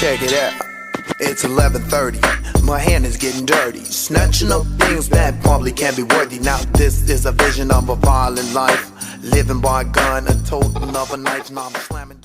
Check it out. It's 11:30. My hand is getting dirty. Snatching up things that probably can't be worthy. Now this is a vision of a violent life. Living by a gun, a totem of a knife. Now I'm slamming.